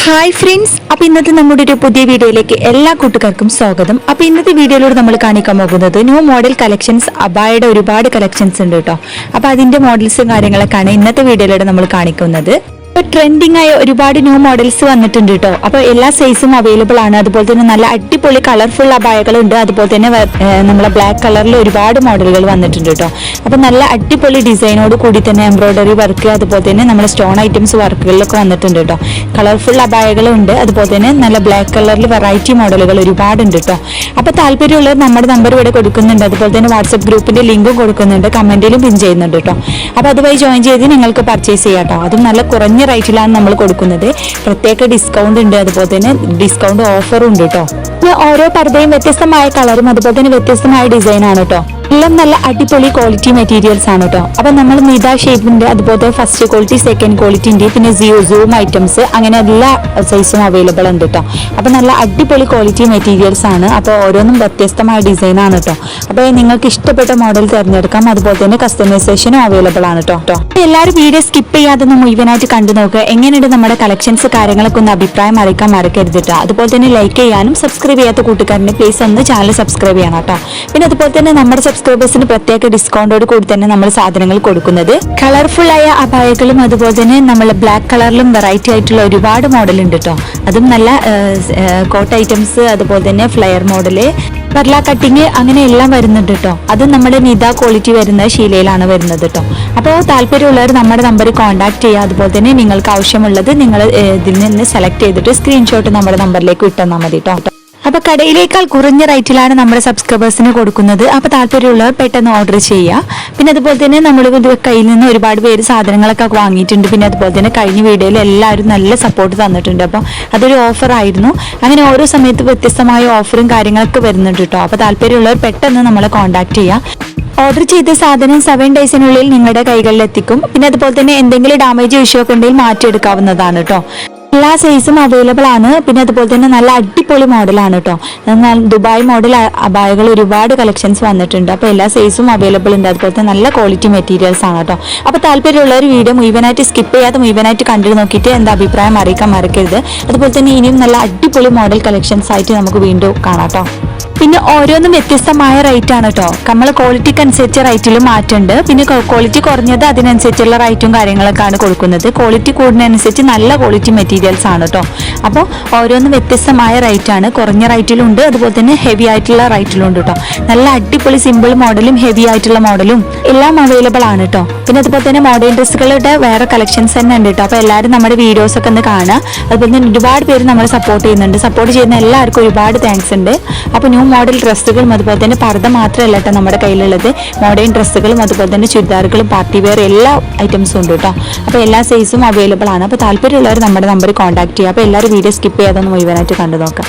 Hi friends, അപ്പോൾ ഇന്നത്തെ നമ്മുടെ ഒരു പുതിയ വീഡിയോയിലേക്ക് എല്ലാ കൂട്ടുകാർക്കും സ്വാഗതം. അപ്പോൾ ഇന്നത്തെ വീഡിയോയിലൂടെ നമ്മൾ കാണിക്കാൻ പോകുന്നത് ന്യൂ മോഡൽ കളക്ഷൻസ്, അബായയുടെ ഒരുപാട് കളക്ഷൻസ് ഉണ്ട് കേട്ടോ. അപ്പോൾ അതിന്റെ മോഡൽസും കാര്യങ്ങളൊക്കെയാണ് ഇന്നത്തെ വീഡിയോയിലൂടെ നമ്മൾ കാണിക്കുന്നത്. ട്രെൻഡിങ് ആയ ഒരുപാട് ന്യൂ മോഡൽസ് വന്നിട്ടുണ്ട് കേട്ടോ. അപ്പോൾ എല്ലാ സൈസും അവൈലബിൾ ആണ്. അതുപോലെ തന്നെ നല്ല അടിപൊളി കളർഫുൾ അബായകളുണ്ട്. അതുപോലെ തന്നെ നമ്മളെ ബ്ലാക്ക് കളറിൽ ഒരുപാട് മോഡലുകൾ വന്നിട്ടുണ്ട് കേട്ടോ. അപ്പോൾ നല്ല അടിപൊളി ഡിസൈനോട് കൂടി തന്നെ എംബ്രോയിഡറി വർക്ക്, അതുപോലെ തന്നെ നമ്മുടെ സ്റ്റോൺ ഐറ്റംസ് വർക്കുകളിലൊക്കെ വന്നിട്ടുണ്ട് കേട്ടോ. കളർഫുൾ അബായകളുണ്ട്. അതുപോലെ തന്നെ നല്ല ബ്ലാക്ക് കളറിൽ വെറൈറ്റി മോഡലുകൾ ഒരുപാടുണ്ട് കേട്ടോ. അപ്പോൾ താല്പര്യമുള്ളവർ നമ്മുടെ നമ്പർ ഇവിടെ കൊടുക്കുന്നുണ്ട്. അതുപോലെ തന്നെ വാട്സപ്പ് ഗ്രൂപ്പിന്റെ ലിങ്കും കൊടുക്കുന്നുണ്ട്, കമന്റിലും പിൻ ചെയ്യുന്നുണ്ട് കേട്ടോ. അപ്പോൾ അതുവഴി ജോയിൻ ചെയ്ത് നിങ്ങൾക്ക് പർച്ചേസ് ചെയ്യാം കേട്ടോ. അതും നല്ല കുറഞ്ഞ റേറ്റിലാണ് നമ്മൾ കൊടുക്കുന്നത്. പ്രത്യേക ഡിസ്കൗണ്ട് ഉണ്ട്, അതുപോലെ തന്നെ ഡിസ്കൗണ്ട് ഓഫറും ഉണ്ട് കേട്ടോ. ഓരോ പർദ്ദയും വ്യത്യസ്തമായ കളറും അതുപോലെ തന്നെ വ്യത്യസ്തമായ ഡിസൈൻ ആണ് കേട്ടോ. എല്ലാം നല്ല അടിപൊളി ക്വാളിറ്റി മെറ്റീരിയൽസ് ആണ് കേട്ടോ. അപ്പൊ നമ്മൾ നിത ഷേപ്പിന്റെ അതുപോലെ ഫസ്റ്റ് ക്വാളിറ്റി, സെക്കൻഡ് ക്വാളിറ്റിന്റെ, പിന്നെ സൂം ഐറ്റംസ്, അങ്ങനെ എല്ലാ സൈസും അവൈലബിൾ ഉണ്ട് കേട്ടോ. അപ്പൊ നല്ല അടിപൊളി ക്വാളിറ്റി മെറ്റീരിയൽസ് ആണ്. അപ്പോൾ ഓരോന്നും വ്യത്യസ്തമായ ഡിസൈൻ ആണ് കേട്ടോ. അപ്പോൾ നിങ്ങൾക്ക് ഇഷ്ടപ്പെട്ട മോഡൽ തിരഞ്ഞെടുക്കാം. അതുപോലെ തന്നെ കസ്റ്റമൈസേഷനും അവൈലബിൾ ആണ് കേട്ടോ. എല്ലാവരും വീഡിയോ സ്കിപ്പ് ചെയ്യാതെ മുഴുവനായിട്ട് കണ്ടു നോക്കുക. എങ്ങനെയുണ്ട് നമ്മുടെ കളക്ഷൻസ്, കാര്യങ്ങളൊക്കെ ഒന്ന് അഭിപ്രായം അറിയിക്കാൻ മറക്കരുത് കേട്ടോ. അതുപോലെ തന്നെ ലൈക്ക് ചെയ്യാനും സബ്സ്ക്രൈബ് ചെയ്യാത്ത കൂട്ടുകാരനെ പ്ലീസ് ഒന്ന് ചാനൽ സബ്സ്ക്രൈബ് ചെയ്യണം കേട്ടോ. പിന്നെ അതുപോലെ തന്നെ നമ്മുടെ സബ്സ്ക്രൈബേഴ്സിന് പ്രത്യേക ഡിസ്കൗണ്ടോട് കൂടി തന്നെ നമ്മൾ സാധനങ്ങൾ കൊടുക്കുന്നത്. കളർഫുൾ ആയ അബായകളും അതുപോലെ തന്നെ നമ്മൾ ബ്ലാക്ക് കളറിലും വെറൈറ്റി ആയിട്ടുള്ള ഒരുപാട് മോഡൽ ഉണ്ട് കേട്ടോ. അതും നല്ല കോട്ട് ഐറ്റംസ്, അതുപോലെ തന്നെ ഫ്ലെയർ മോഡല്, പെർല കട്ടിങ്, അങ്ങനെ എല്ലാം വരുന്നുണ്ട് കേട്ടോ. അതും നമ്മുടെ നിത ക്വാളിറ്റി വരുന്ന ശീലയിലാണ് വരുന്നത് കേട്ടോ. അപ്പോൾ താല്പര്യമുള്ളവർ നമ്മുടെ നമ്പറിൽ കോൺടാക്ട് ചെയ്യുക. അതുപോലെ തന്നെ നിങ്ങൾക്ക് ആവശ്യമുള്ളത് നിങ്ങൾ ഇതിൽ നിന്ന് സെലക്ട് ചെയ്തിട്ട് സ്ക്രീൻഷോട്ട് നമ്മുടെ നമ്പറിലേക്ക് ഇട്ടെന്നാൽ മതി കേട്ടോ. അപ്പൊ കടയിലേക്കാൾ കുറഞ്ഞ റേറ്റിലാണ് നമ്മുടെ സബ്സ്ക്രൈബേഴ്സിന് കൊടുക്കുന്നത്. അപ്പൊ താല്പര്യമുള്ളവർ പെട്ടെന്ന് ഓർഡർ ചെയ്യുക. പിന്നെ അതുപോലെ തന്നെ നമ്മൾ കയ്യിൽ നിന്ന് ഒരുപാട് പേര് സാധനങ്ങളൊക്കെ വാങ്ങിയിട്ടുണ്ട്. പിന്നെ അതുപോലെ തന്നെ കഴിഞ്ഞ വീഡിയോയിൽ എല്ലാവരും നല്ല സപ്പോർട്ട് തന്നിട്ടുണ്ട്. അപ്പോൾ അതൊരു ഓഫർ ആയിരുന്നു. അങ്ങനെ ഓരോ സമയത്ത് വ്യത്യസ്തമായ ഓഫറും കാര്യങ്ങളൊക്കെ വരുന്നുണ്ട് കേട്ടോ. അപ്പൊ താല്പര്യമുള്ളവർ പെട്ടെന്ന് നമ്മളെ കോൺടാക്ട് ചെയ്യുക. ഓർഡർ ചെയ്ത സാധനം 7 ഡേയ്സിനുള്ളിൽ നിങ്ങളുടെ കൈകളിൽ എത്തിക്കും. പിന്നെ അതുപോലെ തന്നെ എന്തെങ്കിലും ഡാമേജ് ഇഷ്യൂ ഒക്കെ ഉണ്ടെങ്കിൽ മാറ്റിയെടുക്കാവുന്നതാണ് കേട്ടോ. എല്ലാ സൈസും അവൈലബിൾ ആണ്. പിന്നെ അതുപോലെ തന്നെ നല്ല അടിപൊളി മോഡലാണ് കേട്ടോ. എന്നാൽ ദുബായ് മോഡൽ അബായകൾ ഒരുപാട് കളക്ഷൻസ് വന്നിട്ടുണ്ട്. അപ്പോൾ എല്ലാ സൈസും അവൈലബിൾ ഉണ്ട്. അതുപോലെ തന്നെ നല്ല ക്വാളിറ്റി മെറ്റീരിയൽസ് ആണ് കേട്ടോ. അപ്പോൾ താല്പര്യമുള്ളവർ വീഡിയോ മുഴുവനായിട്ട് സ്കിപ്പ് ചെയ്യാതെ മുഴുവനായിട്ട് കണ്ടു നോക്കിയിട്ട് എന്താ അഭിപ്രായം അറിയിക്കാൻ മറക്കരുത്. അതുപോലെ തന്നെ ഇനിയും നല്ല അടിപൊളി മോഡൽ കളക്ഷൻസ് ആയിട്ട് നമുക്ക് വീണ്ടും കാണാം കേട്ടോ. പിന്നെ ഓരോന്നും വ്യത്യസ്തമായ റേറ്റ് ആണ് കേട്ടോ. നമ്മൾ ക്വാളിറ്റിക്ക് അനുസരിച്ച് റേറ്റിലും മാറ്റുണ്ട്. പിന്നെ ക്വാളിറ്റി കുറഞ്ഞത് അതിനനുസരിച്ചുള്ള റേറ്റും കാര്യങ്ങളൊക്കെയാണ് കൊടുക്കുന്നത്. ക്വാളിറ്റി കൂടുന്നതനുസരിച്ച് നല്ല ക്വാളിറ്റി മെറ്റീരിയൽസ് ആണ് കേട്ടോ. അപ്പോൾ ഓരോന്നും വ്യത്യസ്തമായ റേറ്റ് ആണ്. കുറഞ്ഞ റേറ്റിലുണ്ട്, അതുപോലെ തന്നെ ഹെവി ആയിട്ടുള്ള റേറ്റിലും ഉണ്ട് കേട്ടോ. നല്ല അടിപൊളി സിമ്പിൾ മോഡലും ഹെവി ആയിട്ടുള്ള മോഡലും എല്ലാം അവൈലബിൾ ആണ് കേട്ടോ. പിന്നെ അതുപോലെ തന്നെ മോഡേൺ ഡ്രസ്സുകളുടെ വേറെ കളക്ഷൻസ് തന്നെ ഉണ്ട് കേട്ടോ. അപ്പോൾ എല്ലാവരും നമ്മുടെ വീഡിയോസ് ഒക്കെ ഒന്ന് കാണുക. അതുപോലെ തന്നെ ഒരുപാട് പേര് നമ്മളെ സപ്പോർട്ട് ചെയ്യുന്നുണ്ട്. സപ്പോർട്ട് ചെയ്യുന്ന എല്ലാവർക്കും ഒരുപാട് താങ്ക്സ് ഉണ്ട്. അപ്പോൾ ന്യൂ മോഡൽ ഡ്രസ്സുകളും അതുപോലെ തന്നെ പർദ്ദ മാത്രമല്ല കേട്ടോ നമ്മുടെ കയ്യിലുള്ളത്. മോഡേൺ ഡ്രസ്സുകളും അതുപോലെ തന്നെ ചുരിദാറുകളും പാർട്ടി വെയർ എല്ലാ ഐറ്റംസും ഉണ്ട് കേട്ടോ. അപ്പോൾ എല്ലാ സൈസും അവൈലബിൾ ആണ്. അപ്പോൾ താല്പര്യമുള്ളവർ നമ്മുടെ നമ്പറിൽ കോൺടാക്ട് ചെയ്യുക. അപ്പോൾ എല്ലാവരും വീഡിയോ സ്കിപ്പ് ചെയ്യാതെ ഒന്ന് മുഴുവനായിട്ട് കണ്ടു നോക്കാം.